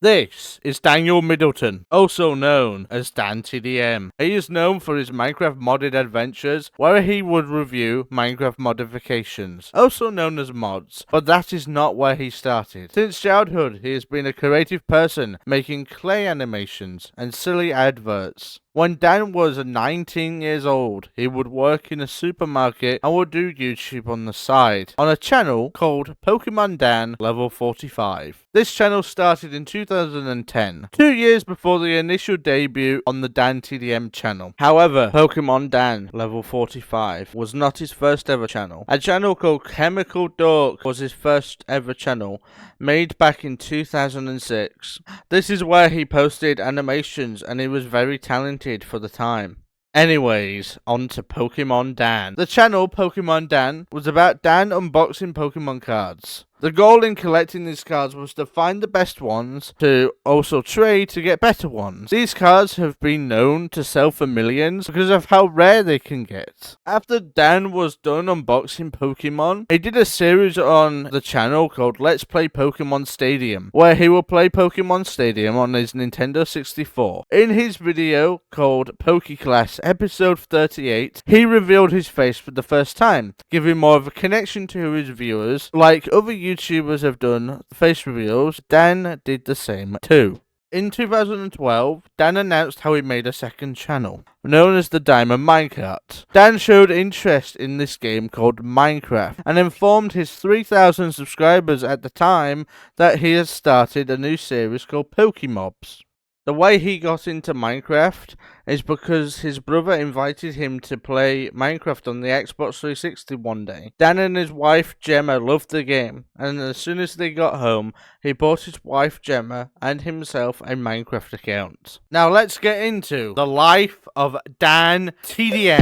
This is Daniel Middleton, also known as DanTDM. He is known for his Minecraft modded adventures, where he would review Minecraft modifications, also known as mods, but that is not where he started. Since childhood, he has been a creative person, making clay animations and silly adverts. When Dan was 19 years old, he would work in a supermarket and would do YouTube on the side, on a channel called Pokemon Dan Level 45. This channel started in 2010, 2 years before the initial debut on the DanTDM channel. However, Pokemon Dan Level 45 was not his first ever channel. A channel called Chemical Dork was his first ever channel, made back in 2006. This is where he posted animations and he was very talented for the time. Anyways, on to Pokemon Dan. The channel Pokemon Dan was about Dan unboxing Pokemon cards. The goal in collecting these cards was to find the best ones, to also trade to get better ones. These cards have been known to sell for millions because of how rare they can get. After Dan was done unboxing Pokemon, he did a series on the channel called Let's Play Pokemon Stadium, where he will play Pokemon Stadium on his Nintendo 64. In his video called PokeClass Episode 38, he revealed his face for the first time, giving more of a connection to his viewers. Like other YouTubers have done face reveals, Dan did the same too. In 2012, Dan announced how he made a second channel, known as the Diamond Minecart. Dan showed interest in this game called Minecraft, and informed his 3,000 subscribers at the time that he has started a new series called Pokemobs. The way he got into Minecraft is because his brother invited him to play Minecraft on the Xbox 360 one day. Dan and his wife Gemma loved the game, and as soon as they got home, he bought his wife Gemma and himself a Minecraft account. Now let's get into the life of DanTDM.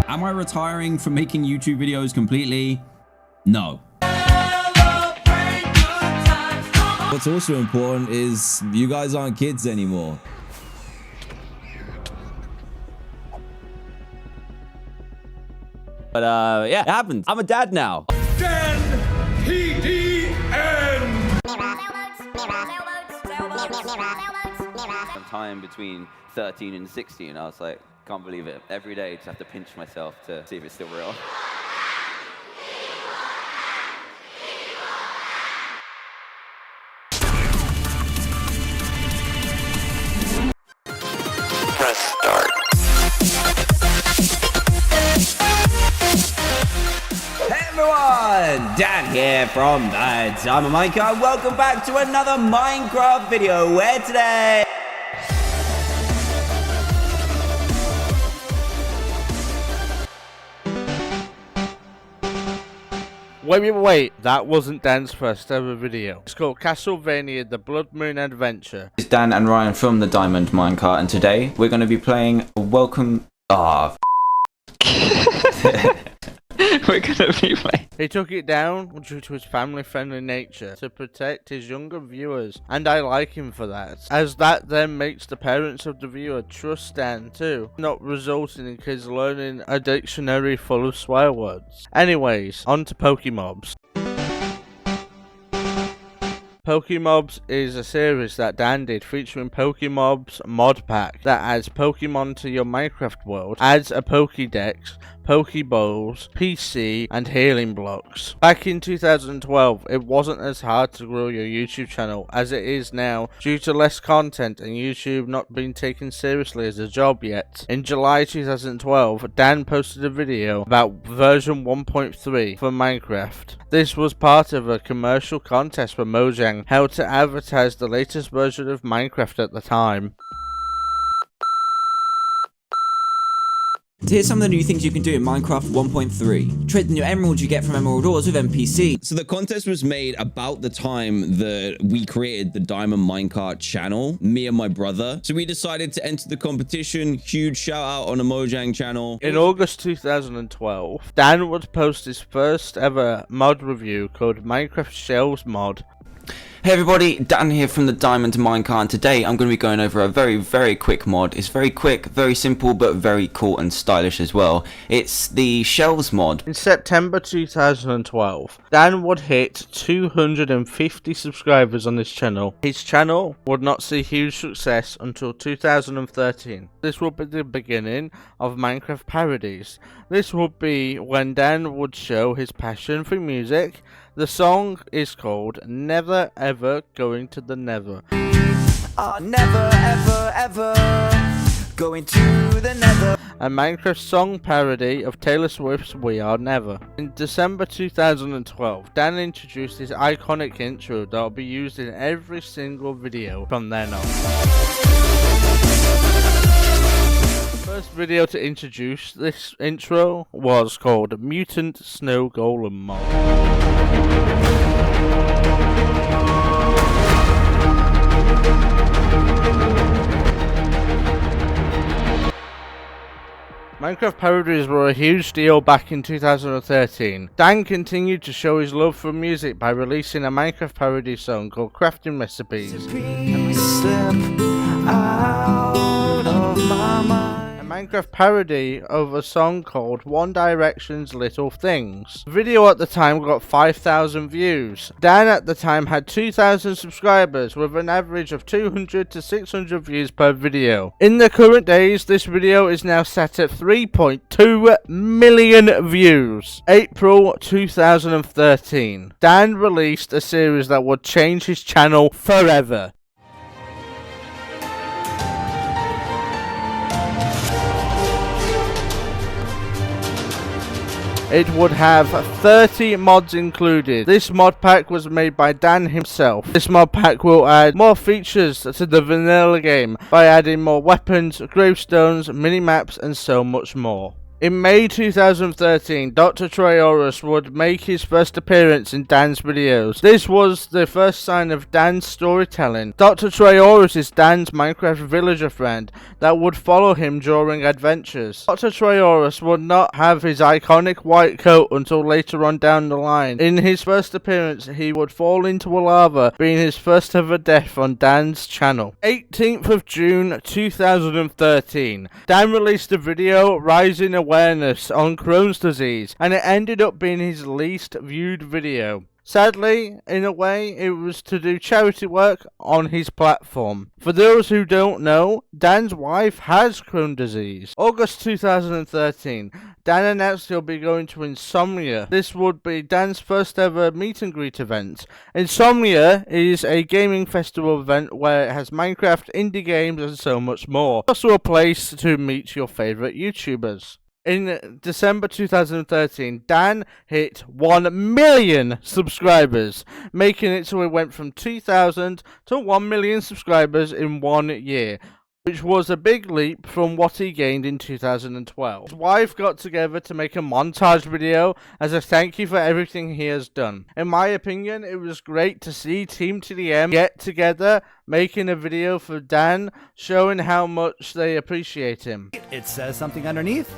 Am I retiring from making YouTube videos completely? No. What's also important is you guys aren't kids anymore. But yeah, it happens. I'm a dad now. Sometime between 13 and 16, I was like, can't believe it. Every day, just have to pinch myself to see if it's still real. Dan here from I'm a Minecraft. Welcome back to another Minecraft video where today... Wait, that wasn't Dan's first ever video. It's called Castlevania The Blood Moon Adventure. It's Dan and Ryan from the Diamond Minecart, and today we're going to be playing Welcome... We're gonna be playing. He took it down due to his family-friendly nature to protect his younger viewers, and I like him for that, as that then makes the parents of the viewer trust Dan too, not resulting in kids learning a dictionary full of swear words. Anyways, on to Pokemobs. Pokemobs is a series that Dan did featuring Pokemobs mod pack that adds Pokemon to your Minecraft world, adds a Pokédex, Pokeballs, PC, and healing blocks. Back in 2012, it wasn't as hard to grow your YouTube channel as it is now due to less content and YouTube not being taken seriously as a job yet. In July 2012, Dan posted a video about version 1.3 for Minecraft. This was part of a commercial contest for Mojang held to advertise the latest version of Minecraft at the time. Here's some of the new things you can do in Minecraft 1.3. Trade in your emeralds you get from emerald ores with NPC. So the contest was made about the time that we created the Diamond Minecart channel, me and my brother. So we decided to enter the competition. Huge shout out on a Mojang channel. In August 2012, Dan would post his first ever mod review called Minecraft Shells Mod. Hey everybody, Dan here from the Diamond Minecart, and today I'm going to be going over a very quick mod. It's very quick, very simple, but very cool and stylish as well. It's the Shells mod. In September 2012, Dan would hit 250 subscribers on his channel. His channel would not see huge success until 2013. This would be the beginning of Minecraft parodies. This would be when Dan would show his passion for music. The song is called Never Ever Going to the Nether. Never ever ever going to the nether. A Minecraft song parody of Taylor Swift's We Are Never. In December 2012, Dan introduced his iconic intro that will be used in every single video from then on. The first video to introduce this intro was called Mutant Snow Golem Mod. Minecraft parodies were a huge deal back in 2013. Dan continued to show his love for music by releasing a Minecraft parody song called Crafting Recipes. Slip out of my mind. Minecraft parody of a song called One Direction's Little Things. The video at the time got 5,000 views. Dan at the time had 2,000 subscribers with an average of 200 to 600 views per video. In the current days, this video is now set at 3.2 million views. April 2013. Dan released a series that would change his channel forever. It would have 30 mods included. This mod pack was made by Dan himself. This mod pack will add more features to the vanilla game by adding more weapons, gravestones, mini-maps and so much more. In May 2013, Dr. Trayaurus would make his first appearance in Dan's videos. This was the first sign of Dan's storytelling. Dr. Trayaurus is Dan's Minecraft villager friend that would follow him during adventures. Dr. Trayaurus would not have his iconic white coat until later on down the line. In his first appearance, he would fall into a lava, being his first ever death on Dan's channel. 18th of June 2013, Dan released a video raising awareness on Crohn's disease, and it ended up being his least viewed video. Sadly, in a way, it was to do charity work on his platform. For those who don't know, Dan's wife has Crohn's disease. August 2013, Dan announced he'll be going to Insomnia. This would be Dan's first ever meet and greet event. Insomnia is a gaming festival event where it has Minecraft, indie games and so much more. Also a place to meet your favourite YouTubers. In December 2013, Dan hit 1 million subscribers, making it so it went from 2,000 to 1 million subscribers in 1 year, which was a big leap from what he gained in 2012. His wife got together to make a montage video as a thank you for everything he has done. In my opinion, it was great to see Team TDM get together, making a video for Dan, showing how much they appreciate him. It says something underneath.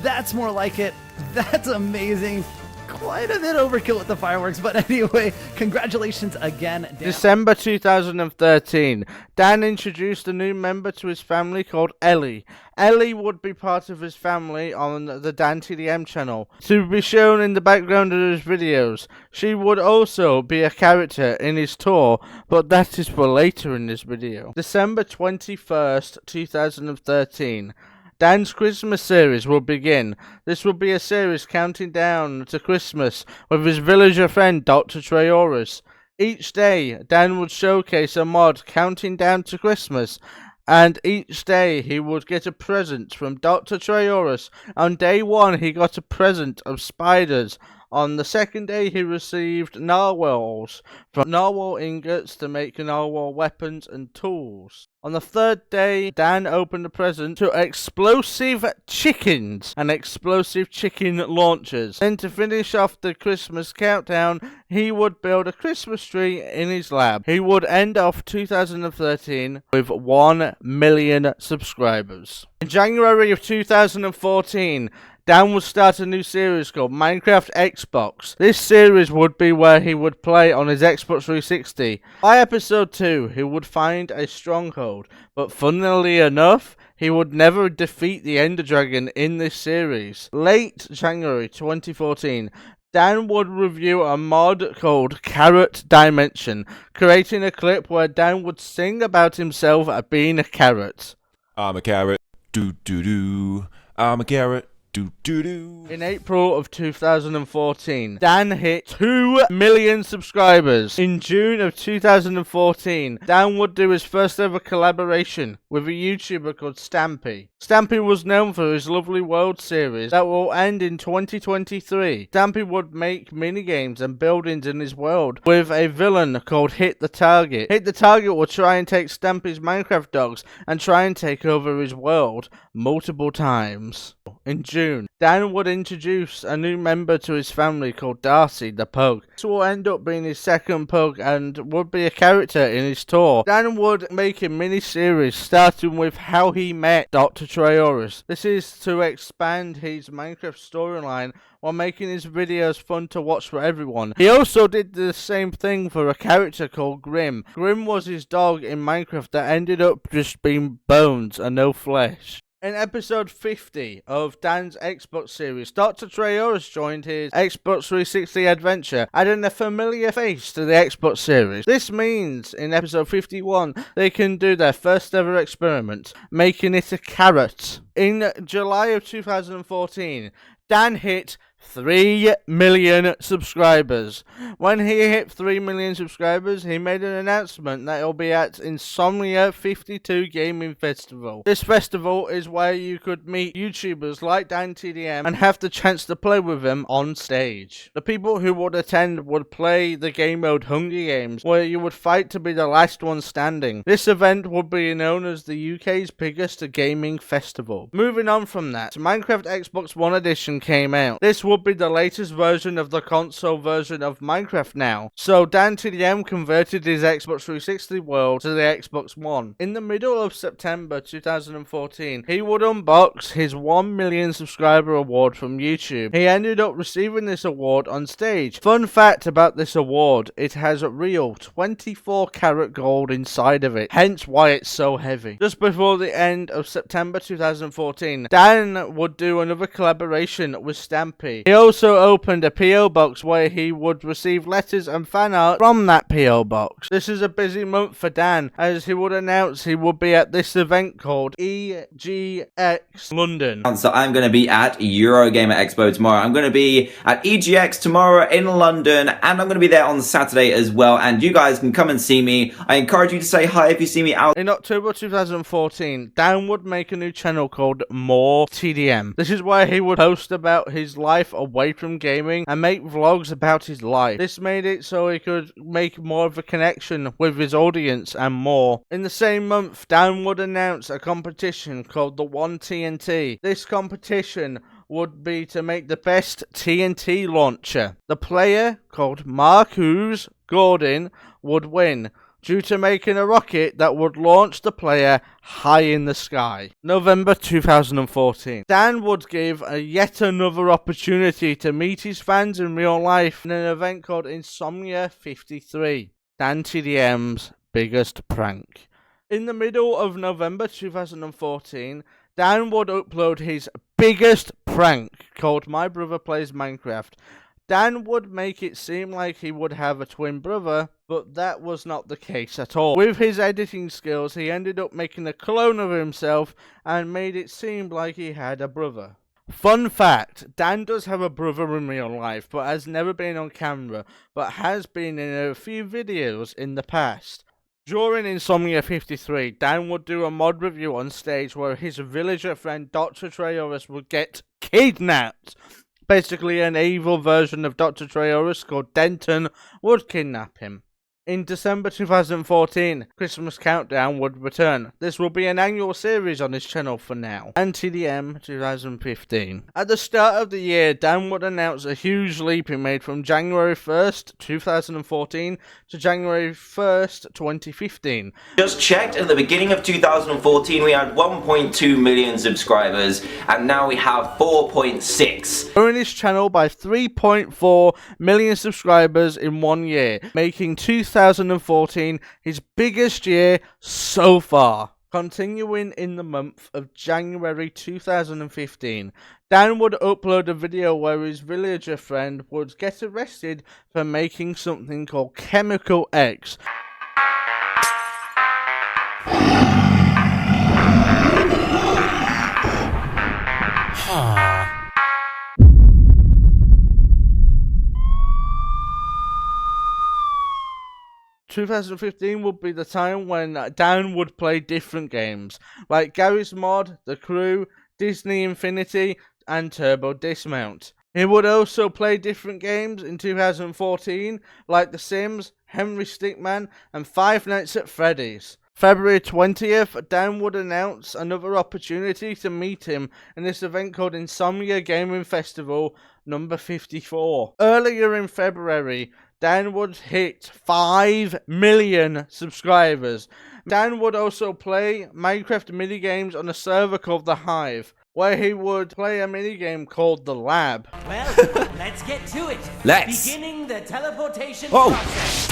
That's more like it. That's amazing. Quite a bit overkill with the fireworks, but anyway, congratulations again, Dan. December 2013, Dan introduced a new member to his family called Ellie. Ellie would be part of his family on the Dan.TDM channel, to be shown in the background of his videos. She would also be a character in his tour, but that is for later in this video. December 21st, 2013. Dan's Christmas series will begin. This will be a series counting down to Christmas with his villager friend Dr. Trayaurus. Each day, Dan would showcase a mod counting down to Christmas, and each day he would get a present from Dr. Trayaurus. On day 1, he got a present of spiders. On the second day, he received narwhals, from narwhal ingots to make narwhal weapons and tools. On the third day, Dan opened a present to explosive chickens and explosive chicken launchers. Then to finish off the Christmas countdown, he would build a Christmas tree in his lab. He would end off 2013 with 1 million subscribers. In January of 2014, Dan would start a new series called Minecraft Xbox. This series would be where he would play on his Xbox 360. By episode 2, he would find a stronghold, but funnily enough, he would never defeat the Ender Dragon in this series. Late January 2014, Dan would review a mod called Carrot Dimension, creating a clip where Dan would sing about himself as being a carrot. I'm a carrot, do-do-do. I'm a carrot, do-do-do. In April of 2014, Dan hit 2 million subscribers. In June of 2014, Dan would do his first ever collaboration with a YouTuber called Stampy. Stampy was known for his Lovely World series that will end in 2023. Stampy would make minigames and buildings in his world with a villain called Hit the Target. Hit the Target will try and take Stampy's Minecraft dogs and try and take over his world multiple times. In June, Dan would introduce a new member to his family called Darcy the Pug. This will end up being his second pug and would be a character in his tour. Dan would make a mini-series starting with how he met Dr. Trayaurus. This is to expand his Minecraft storyline while making his videos fun to watch for everyone. He also did the same thing for a character called Grim. Grim was his dog in Minecraft that ended up just being bones and no flesh. In episode 50 of Dan's Xbox series, Dr. Trayaurus joined his Xbox 360 adventure, adding a familiar face to the Xbox series. This means in episode 51 they can do their first ever experiment, making it a carrot. In July of 2014, Dan hit 3 million subscribers. When he hit 3 million subscribers, he made an announcement that he'll be at Insomnia 52 Gaming Festival. This festival is where you could meet YouTubers like DanTDM and have the chance to play with them on stage. The people who would attend would play the game mode Hunger Games, where you would fight to be the last one standing. This event would be known as the UK's biggest gaming festival. Moving on from that, Minecraft Xbox One Edition came out. This would be the latest version of the console version of Minecraft now. So DanTDM converted his Xbox 360 world to the Xbox One. In the middle of September 2014, he would unbox his 1 million subscriber award from YouTube. He ended up receiving this award on stage. Fun fact about this award, it has real 24 karat gold inside of it, hence why it's so heavy. Just before the end of September 2014, Dan would do another collaboration with Stampy. He also opened a PO box where he would receive letters and fan art from that PO box. This is a busy month for Dan, as he would announce he would be at this event called EGX London. So I'm going to be at Eurogamer Expo tomorrow. I'm going to be at EGX tomorrow in London, and I'm going to be there on Saturday as well. And you guys can come and see me. I encourage you to say hi if you see me out. In October 2014, Dan would make a new channel called MiniTDM. This is where he would post about his life away from gaming and make vlogs about his life. This made it so he could make more of a connection with his audience and more. In the same month, Dan would announce a competition called the 1TNT. This competition would be to make the best TNT launcher. The player, called Marcus Gordon, would win due to making a rocket that would launch the player high in the sky. November 2014. Dan would give yet another opportunity to meet his fans in real life in an event called Insomnia 53, DanTDM's biggest prank. In the middle of November 2014, Dan would upload his biggest prank called My Brother Plays Minecraft. Dan would make it seem like he would have a twin brother, but that was not the case at all. With his editing skills, he ended up making a clone of himself and made it seem like he had a brother. Fun fact, Dan does have a brother in real life, but has never been on camera, but has been in a few videos in the past. During Insomnia 53, Dan would do a mod review on stage where his villager friend Dr. Trayaurus would get kidnapped. Basically, an evil version of Dr. Trayaurus called Denton would kidnap him. In December 2014, Christmas Countdown would return. This will be an annual series on his channel for now. DanTDM 2015. At the start of the year, Dan would announce a huge leap he made from January 1st, 2014 to January 1st, 2015. Just checked, at the beginning of 2014 we had 1.2 million subscribers, and now we have 4.6. Growing his channel by 3.4 million subscribers in 1 year, making 2014 his biggest year so far. Continuing in the month of January 2015, Dan would upload a video where his villager friend would get arrested for making something called Chemical X. 2015 would be the time when Dan would play different games, like Garry's Mod, The Crew, Disney Infinity, and Turbo Dismount. He would also play different games in 2014, like The Sims, Henry Stickman, and Five Nights at Freddy's. February 20th, Dan would announce another opportunity to meet him in this event called Insomnia Gaming Festival number 54. Earlier in February, Dan would hit 5 million subscribers. Dan would also play Minecraft minigames on a server called The Hive, where he would play a minigame called The Lab. Well, let's get to it. Let's. Beginning the teleportation process.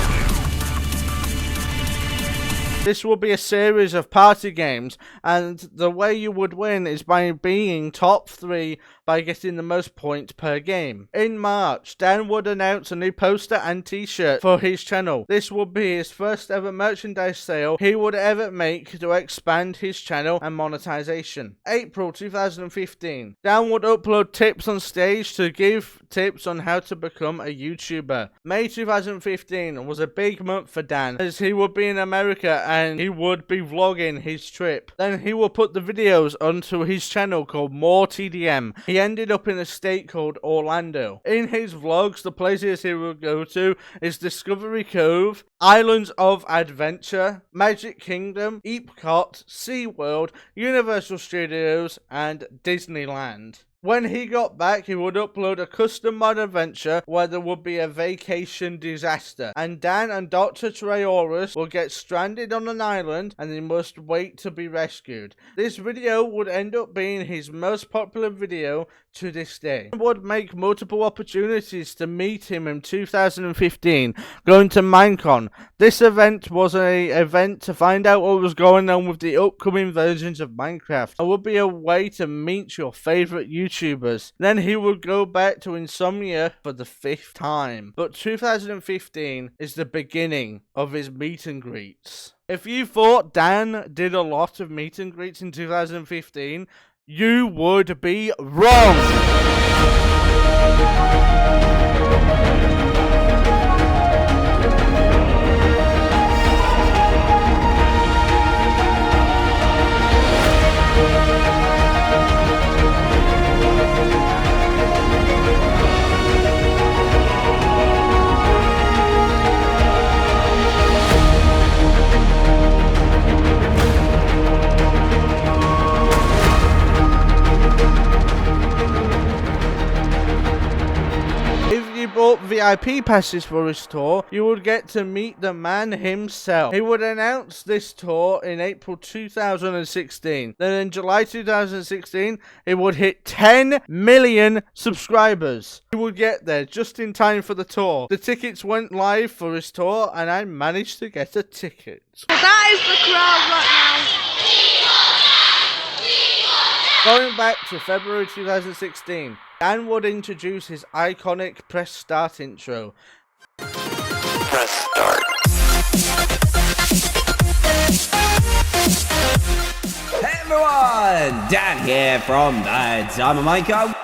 This will be a series of party games, and the way you would win is by being top 3 by getting the most points per game. In March, Dan would announce a new poster and t-shirt for his channel. This would be his first ever merchandise sale he would ever make to expand his channel and monetization. April 2015, Dan would upload tips on stage to give tips on how to become a YouTuber. May 2015 was a big month for Dan, as he would be in America and he would be vlogging his trip. Then he will put the videos onto his channel called MiniTDM. He ended up in a state called Orlando. In his vlogs, the places he will go to is Discovery Cove, Islands of Adventure, Magic Kingdom, Epcot, SeaWorld, Universal Studios, and Disneyland. When he got back, he would upload a custom mod adventure where there would be a vacation disaster, and Dan and Dr. Trayaurus will get stranded on an island and they must wait to be rescued. This video would end up being his most popular video to this day. He would make multiple opportunities to meet him in 2015, going to Minecon. This event was an event to find out what was going on with the upcoming versions of Minecraft. It would be a way to meet your favorite YouTubers. Then he would go back to Insomnia for the 5th time. But 2015 is the beginning of his meet and greets. If you thought Dan did a lot of meet and greets in 2015, you would be wrong. Bought VIP passes for his tour, you would get to meet the man himself. He would announce this tour in April 2016. Then in July 2016, he would hit 10 million subscribers. He would get there just in time for the tour. The tickets went live for his tour, and I managed to get a ticket. That is the crowd right now. Going back to February 2016, Dan would introduce his iconic press start intro. Press start. Hey everyone, Dan here from The-Deleted-Private-Unlisted.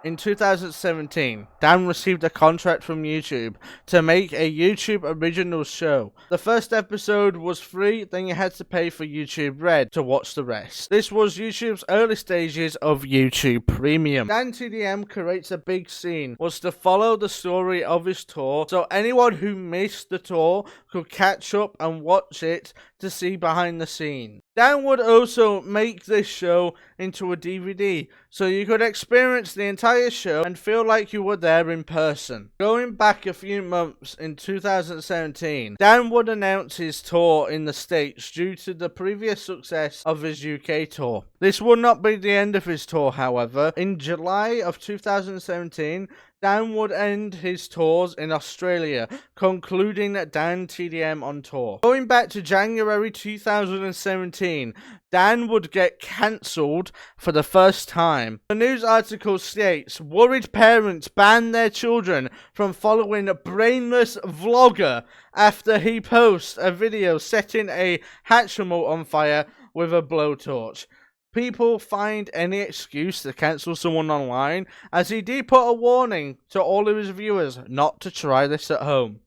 In 2017, Dan received a contract from YouTube to make a YouTube original show. The first episode was free, then you had to pay for YouTube Red to watch the rest. This was YouTube's early stages of YouTube Premium. DanTDM creates a big scene, was to follow the story of his tour, so anyone who missed the tour could catch up and watch it to see behind the scenes. Dan would also make this show into a DVD, so you could experience the entire show and feel like you were there in person. Going back a few months in 2017, Dan would announce his tour in the States due to the previous success of his UK tour. This would not be the end of his tour, however. In July of 2017, Dan would end his tours in Australia, concluding DanTDM on tour. Going back to January 2017, Dan would get cancelled for the first time. The news article states, worried parents ban their children from following a brainless vlogger after he posts a video setting a Hatchimal on fire with a blowtorch. People find any excuse to cancel someone online, as he did put a warning to all of his viewers not to try this at home.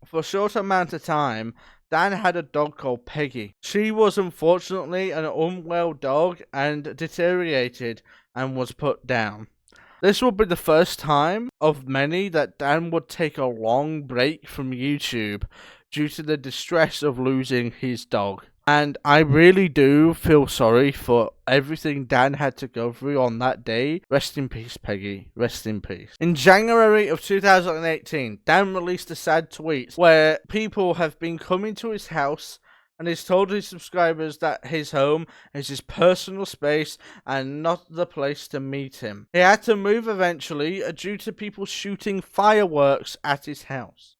For a short amount of time, Dan had a dog called Peggy. She was unfortunately an unwell dog and deteriorated and was put down. This would be the first time of many that Dan would take a long break from YouTube due to the distress of losing his dog. And I really do feel sorry for everything Dan had to go through on that day. Rest in peace, Peggy. Rest in peace. In January of 2018, Dan released a sad tweet where people have been coming to his house and he's told his subscribers that his home is his personal space and not the place to meet him. He had to move eventually due to people shooting fireworks at his house.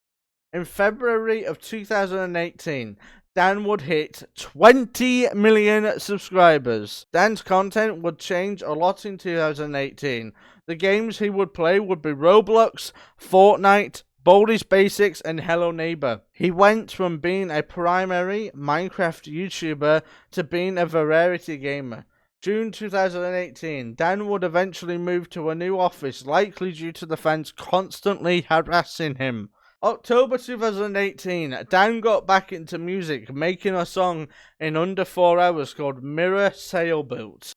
In February of 2018, Dan would hit 20 million subscribers. Dan's content would change a lot in 2018. The games he would play would be Roblox, Fortnite, Baldi's Basics, and Hello Neighbor. He went from being a primary Minecraft YouTuber to being a variety gamer. June 2018, Dan would eventually move to a new office, likely due to the fans constantly harassing him. October 2018, Dan got back into music, making a song in under 4 hours called Mirror Sailboat.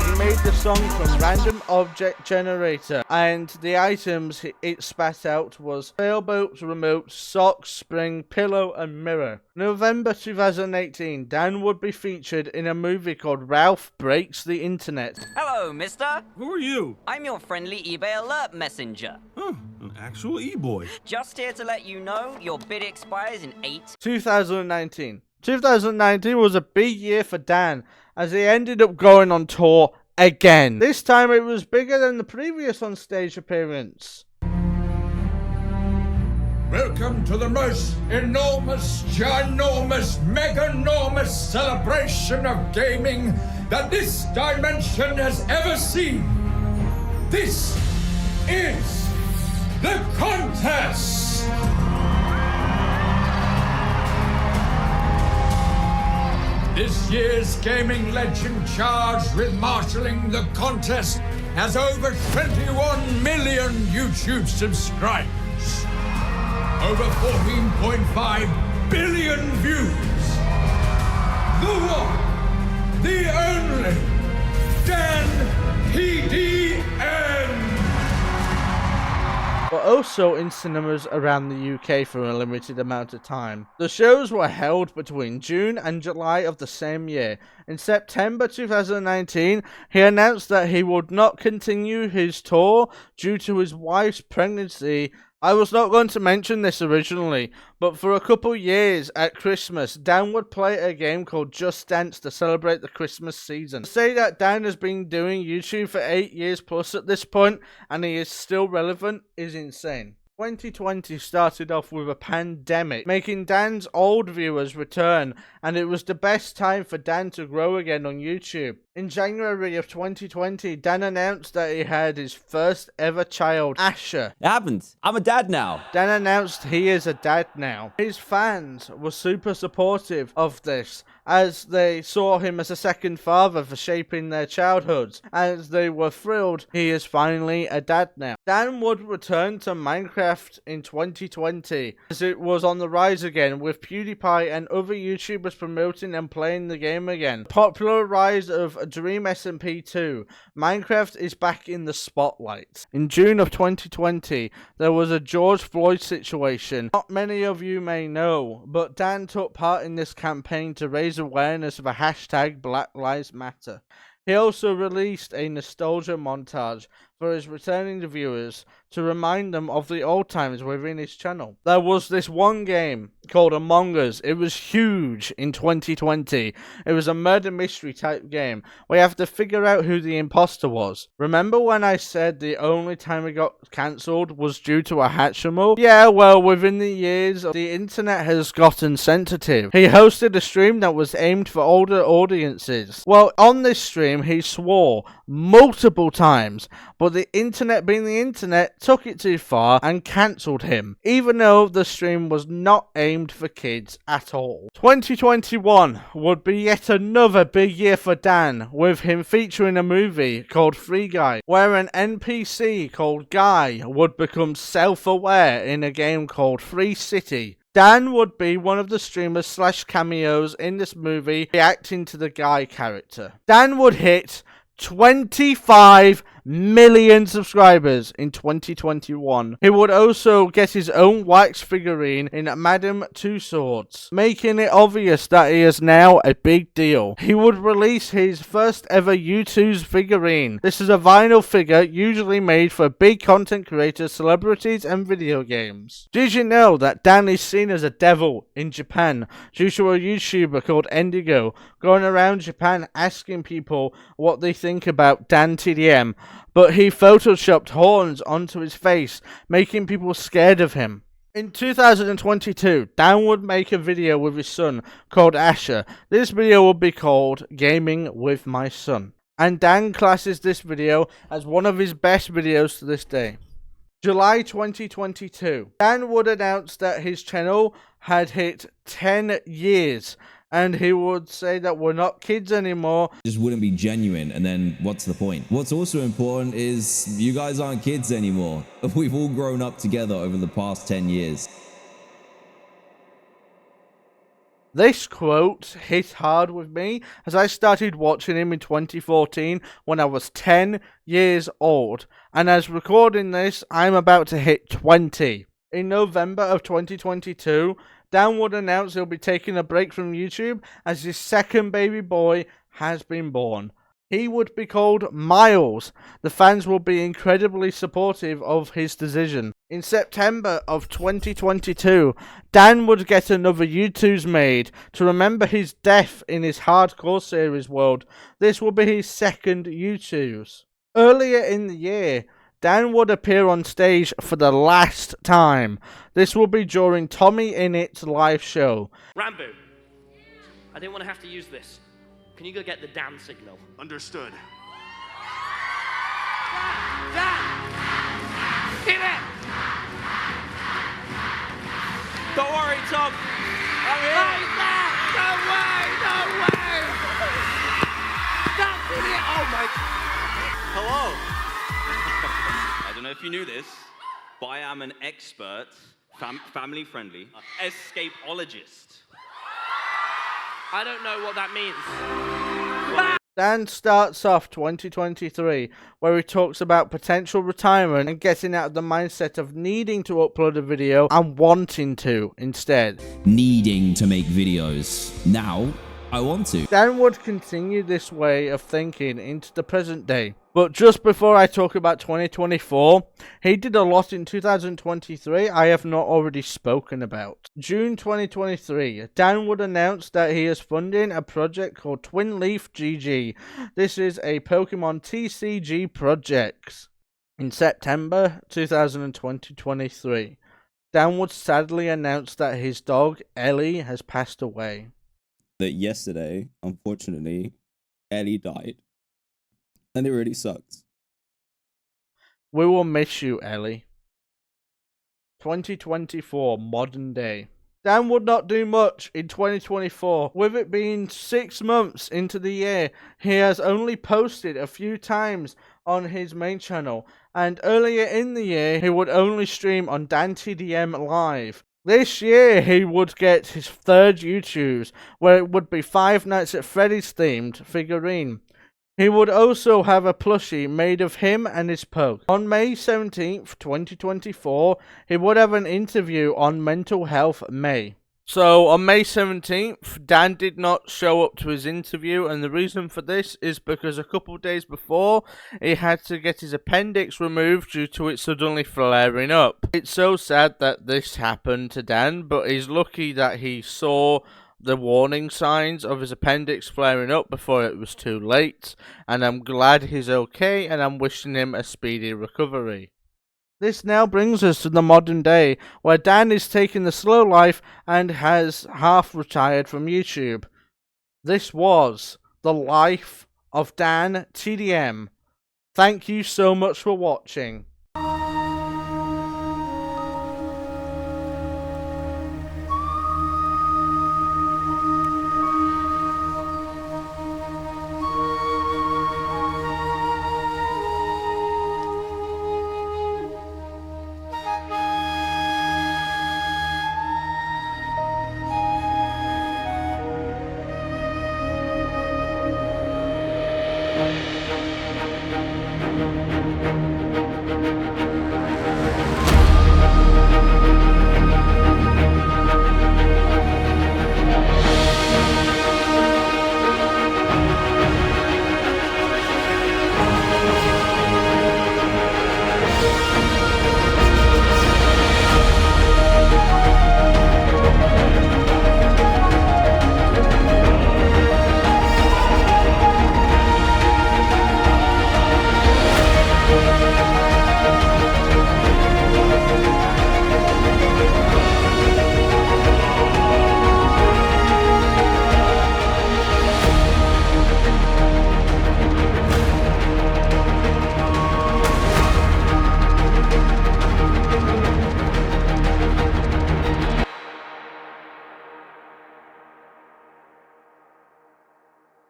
He made the song from random object generator, and the items it spat out was sailboat, remote, socks, spring, pillow, and mirror. November 2018, Dan would be featured in a movie called Ralph Breaks the Internet. Hello, mister. Who are you? I'm your friendly eBay alert messenger. Oh, an actual e-boy. Just here to let you know your bid expires in 2019. 2019 was a big year for Dan, as he ended up going on tour again. This time it was bigger than the previous on-stage appearance. Welcome to the most enormous, ginormous, meganormous celebration of gaming that this dimension has ever seen. This is the contest! This year's gaming legend charged with marshalling the contest has over 21 million YouTube subscribers. Over 14.5 billion views. The one, the only, DanTDM. But also in cinemas around the UK for a limited amount of time. The shows were held between June and July of the same year. In September 2019, he announced that he would not continue his tour due to his wife's pregnancy. I was not going to mention this originally, but for a couple years at Christmas, Dan would play a game called Just Dance to celebrate the Christmas season. To say that Dan has been doing YouTube for 8 years plus at this point, and he is still relevant, is insane. 2020 started off with a pandemic, making Dan's old viewers return, and it was the best time for Dan to grow again on YouTube. In January of 2020, Dan announced that he had his first ever child, Asher. It happened. I'm a dad now. Dan announced he is a dad now. His fans were super supportive of this, as they saw him as a second father for shaping their childhoods, as they were thrilled he is finally a dad now. Dan would return to Minecraft in 2020, as it was on the rise again, with PewDiePie and other YouTubers promoting and playing the game again. Popular rise of Dream SMP 2, Minecraft is back in the spotlight. In June of 2020, there was a George Floyd situation. Not many of you may know, but Dan took part in this campaign to raise awareness of a hashtag Black Lives Matter. He also released a nostalgia montage for his returning viewers to remind them of the old times within his channel. There was this one game called Among Us. It was huge in 2020. It was a murder mystery type game where you have to figure out who the imposter was. Remember when I said the only time it got cancelled was due to a Hatchimal? Yeah, well, within the years, the internet has gotten sensitive. He hosted a stream that was aimed for older audiences. Well, on this stream, he swore multiple times, but the internet being the internet took it too far and cancelled him, even though the stream was not aimed for kids at all. 2021 would be yet another big year for Dan, with him featuring a movie called Free Guy, where an NPC called Guy would become self-aware in a game called Free City. Dan would be one of the streamers slash cameos in this movie, reacting to the Guy character. Dan would hit 25 million subscribers in 2021. He would also get his own wax figurine in Madame Two Swords, making it obvious that he is now a big deal. He would release his first ever U2's figurine. This is a vinyl figure usually made for big content creators, celebrities and video games. Did you know that Dan is seen as a devil in Japan due to a YouTuber called Endigo going around Japan asking people what they think about DanTDM, but he photoshopped horns onto his face, making people scared of him. In 2022, Dan would make a video with his son called Asher. This video would be called Gaming with My Son, and Dan classes this video as one of his best videos to this day. July 2022, Dan would announce that his channel had hit 10 years. And he would say that we're not kids anymore. Just wouldn't be genuine, and then what's the point? What's also important is you guys aren't kids anymore. We've all grown up together over the past 10 years. This quote hit hard with me as I started watching him in 2014 when I was 10 years old. And as recording this, I'm about to hit 20. In November of 2022, Dan would announce he'll be taking a break from YouTube as his second baby boy has been born. He would be called Miles. The fans will be incredibly supportive of his decision. In September of 2022, Dan would get another U2's made to remember his death in his hardcore series world. This will be his second U2's. Earlier in the year, Dan would appear on stage for the last time. This will be during Tommy Innit's live show. Rambo, I didn't want to have to use this. Can you go get the Dan signal? Understood. Dan! Hit it! Don't worry, Tom. I'm here. No way! No way! That's it! Oh my... Hello. I don't know if you knew this, but I am an expert, family-friendly, escapologist. I don't know what that means. Dan starts off 2023 where he talks about potential retirement and getting out of the mindset of needing to upload a video and wanting to instead. Needing to make videos. Now, I want to. Dan would continue this way of thinking into the present day. But just before I talk about 2024, he did a lot in 2023 I have not already spoken about. June 2023, Dan would announce that he is funding a project called Twin Leaf GG. This is a Pokemon TCG project. In September 2023, Dan would sadly announce that his dog, Ellie, has passed away. That yesterday, unfortunately, Ellie died. And it really sucks. We will miss you, Ellie. 2024, modern day. Dan would not do much in 2024. With it being 6 months into the year, he has only posted a few times on his main channel, and earlier in the year, he would only stream on DanTDM Live. This year, he would get his 3rd YouTube, where it would be Five Nights at Freddy's themed figurine. He would also have a plushie made of him and his pug. On May 17th, 2024, he would have an interview on Mental Health May. So, on May 17th, Dan did not show up to his interview, and the reason for this is because a couple of days before, he had to get his appendix removed due to it suddenly flaring up. It's so sad that this happened to Dan, but he's lucky that he saw the warning signs of his appendix flaring up before it was too late, and I'm glad he's okay, and I'm wishing him a speedy recovery. This now brings us to the modern day, where Dan is taking the slow life and has half retired from YouTube. This was the life of DanTDM. Thank you so much for watching.